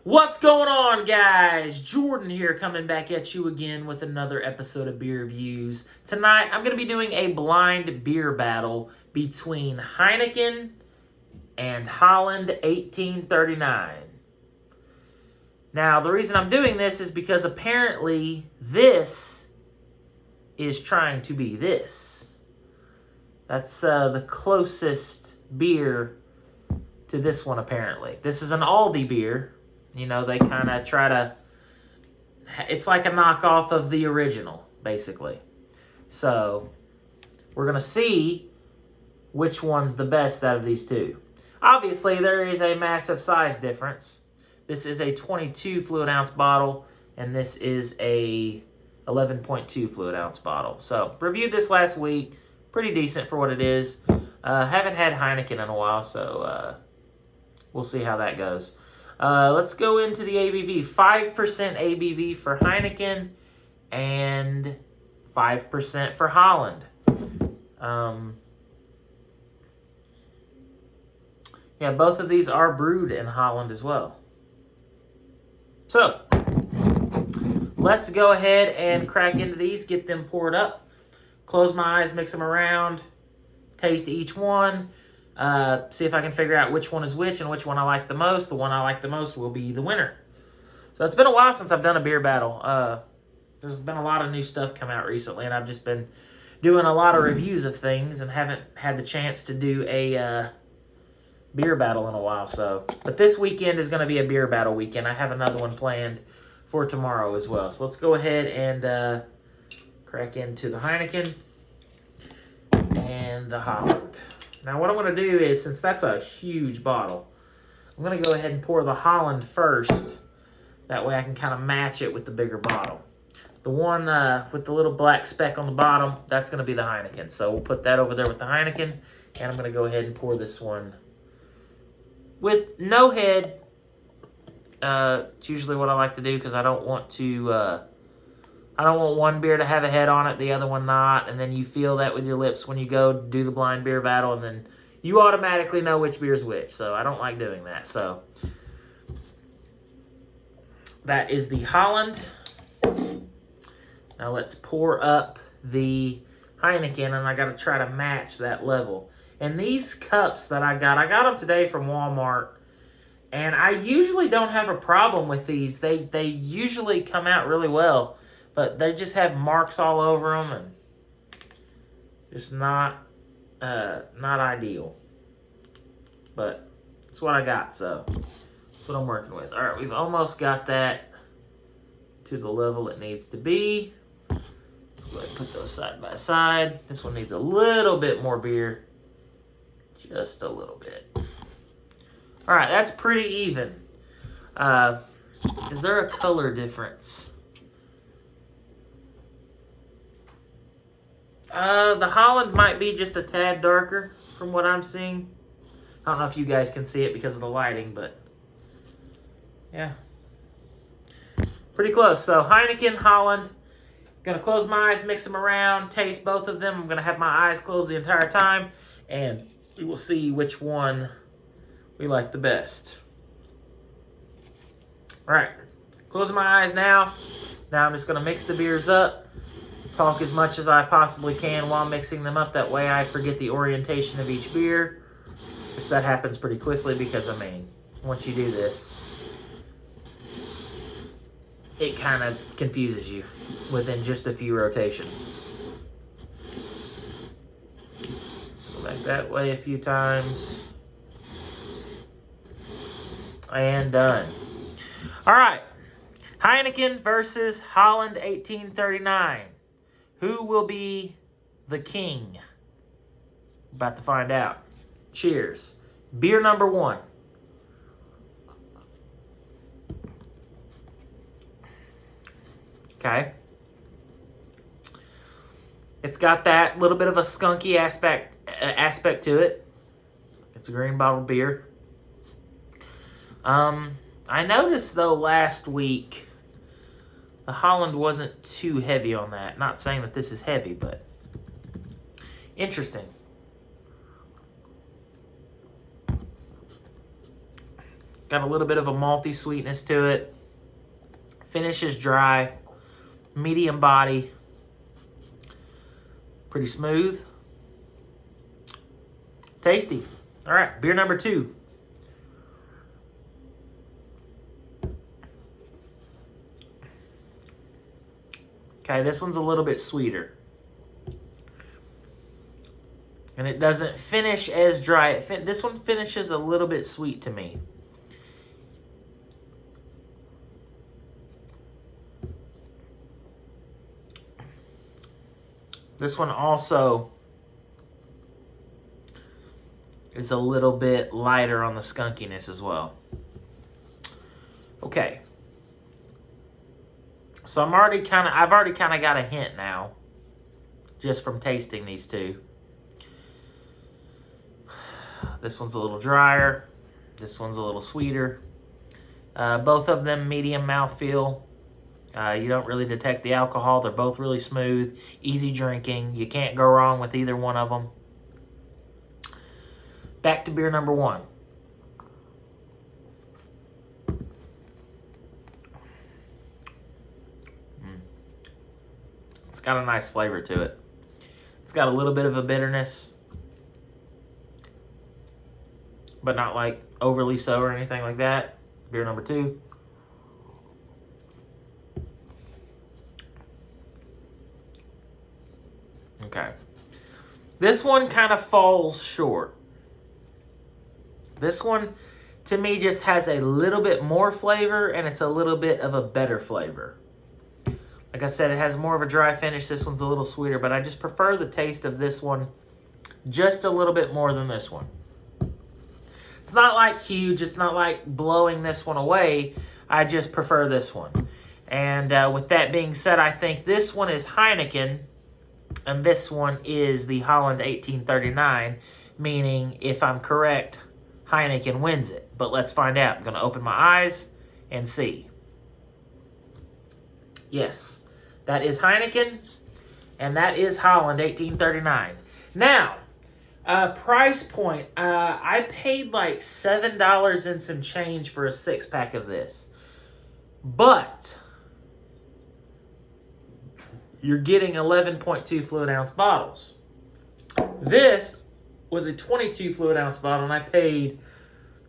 What's going on, guys? Jordan here, coming back at you again with another episode of Beer Reviews. Tonight, I'm going to be doing a blind beer battle between Heineken and Holland 1839. Now, the reason I'm doing this is because apparently this is trying to be this. That's the closest beer to this one, apparently. This is an Aldi beer. You know, they kind of try to... It's like a knockoff of the original, basically. So, we're going to see which one's the best out of these two. Obviously, there is a massive size difference. This is a 22 fluid ounce bottle, and this is a 11.2 fluid ounce bottle. So, reviewed this last week. Pretty decent for what it is. Haven't had Heineken in a while, so we'll see how that goes. Let's go into the ABV. 5% ABV for Heineken and 5% for Holland. Yeah, both of these are brewed in Holland as well. So, let's go ahead and crack into these, get them poured up. Close my eyes, mix them around, taste each one. See if I can figure out which one is which and which one I like the most. The one I like the most will be the winner. So it's been a while since I've done a beer battle. There's been a lot of new stuff come out recently, and I've just been doing a lot of reviews of things and haven't had the chance to do a beer battle in a while. But this weekend is going to be a beer battle weekend. I have another one planned for tomorrow as well. So let's go ahead and crack into the Heineken and the Holland. Now what I'm going to do is, since that's a huge bottle, I'm going to go ahead and pour the Holland first. That way I can kind of match it with the bigger bottle. The one with the little black speck on the bottom, that's going to be the Heineken. So we'll put that over there with the Heineken, and I'm going to go ahead and pour this one with no head. It's usually what I like to do because I don't want to... I don't want one beer to have a head on it, the other one not, and then you feel that with your lips when you go do the blind beer battle, and then you automatically know which beer is which, so I don't like doing that. So that is the Holland. Now let's pour up the Heineken, and I got to try to match that level. And these cups that I got them today from Walmart, and I usually don't have a problem with these. They usually come out really well. But they just have marks all over them, and just not ideal. But that's what I got, so that's what I'm working with. All right, we've almost got that to the level it needs to be. Let's go ahead and put those side by side. This one needs a little bit more beer, just a little bit. All right, that's pretty even. Is there a color difference? The Holland might be just a tad darker from what I'm seeing. I don't know if you guys can see it because of the lighting, but yeah. Pretty close. So Heineken, Holland. Gonna close my eyes, mix them around, taste both of them. I'm gonna have my eyes closed the entire time, and we will see which one we like the best. All right, closing my eyes now. Now I'm just gonna mix the beers up. Talk as much as I possibly can while mixing them up. That way I forget the orientation of each beer. Which that happens pretty quickly because, I mean, once you do this, it kind of confuses you within just a few rotations. Go back that way a few times. And done. All right. Heineken versus Holland 1839. Who will be the king? About to find out. Cheers. Beer number one. Okay. It's got that little bit of a skunky aspect to it. It's a green bottle beer. I noticed, though, last week, the Holland wasn't too heavy on that. Not saying that this is heavy, but interesting. Got a little bit of a malty sweetness to it. Finish is dry. Medium body. Pretty smooth. Tasty. All right, beer number 2. Okay, this one's a little bit sweeter. And it doesn't finish as dry. This one finishes a little bit sweet to me. This one also is a little bit lighter on the skunkiness as well. Okay. So I've already kind of got a hint now, just from tasting these two. This one's a little drier. This one's a little sweeter. Both of them medium mouthfeel. You don't really detect the alcohol. They're both really smooth, easy drinking. You can't go wrong with either one of them. Back to beer number 1. It's got a nice flavor to it. It's got a little bit of a bitterness, but not like overly so or anything like that. Beer number 2. Okay. This one kind of falls short. This one, to me, just has a little bit more flavor, and it's a little bit of a better flavor. Like I said, it has more of a dry finish. This one's a little sweeter, but I just prefer the taste of this one just a little bit more than this one. It's not like huge. It's not like blowing this one away. I just prefer this one. And with that being said, I think this one is Heineken, and this one is the Holland 1839, meaning, if I'm correct, Heineken wins it. But let's find out. I'm going to open my eyes and see. Yes, that is Heineken, and that is Holland 1839. Now, price point, I paid like $7 and some change for a 6-pack of this. But you're getting 11.2 fluid ounce bottles. This was a 22 fluid ounce bottle, and I paid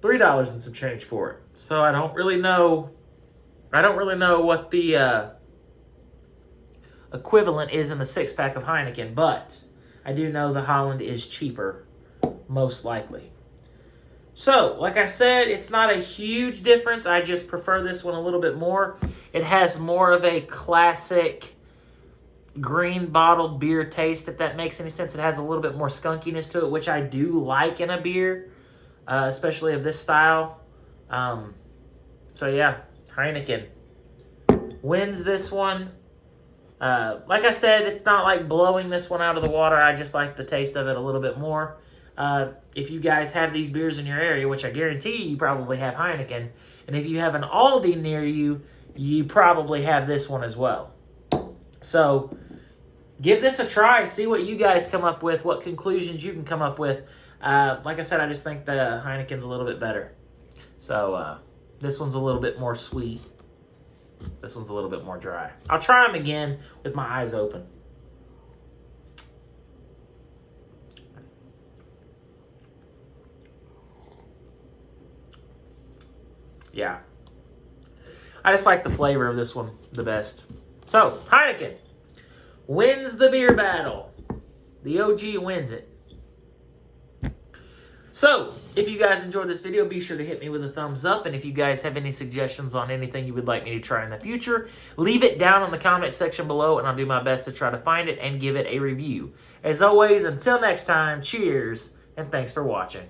$3 and some change for it. So I don't really know what the equivalent is in the 6-pack of Heineken, but I do know the Holland is cheaper, most likely. So, like I said, it's not a huge difference. I just prefer this one a little bit more. It has more of a classic green bottled beer taste, if that makes any sense. It has a little bit more skunkiness to it, which I do like in a beer, especially of this style. So yeah, Heineken wins this one. Like I said, it's not like blowing this one out of the water. I just like the taste of it a little bit more. If you guys have these beers in your area, which I guarantee you probably have Heineken, and if you have an Aldi near you, you probably have this one as well. So give this a try. See what you guys come up with, what conclusions you can come up with. Like I said, I just think the Heineken's a little bit better. So this one's a little bit more sweet. This one's a little bit more dry. I'll try them again with my eyes open. Yeah. I just like the flavor of this one the best. So, Heineken wins the beer battle. The OG wins it. So, if you guys enjoyed this video, be sure to hit me with a thumbs up. And if you guys have any suggestions on anything you would like me to try in the future, leave it down in the comment section below, and I'll do my best to try to find it and give it a review. As always, until next time, cheers, and thanks for watching.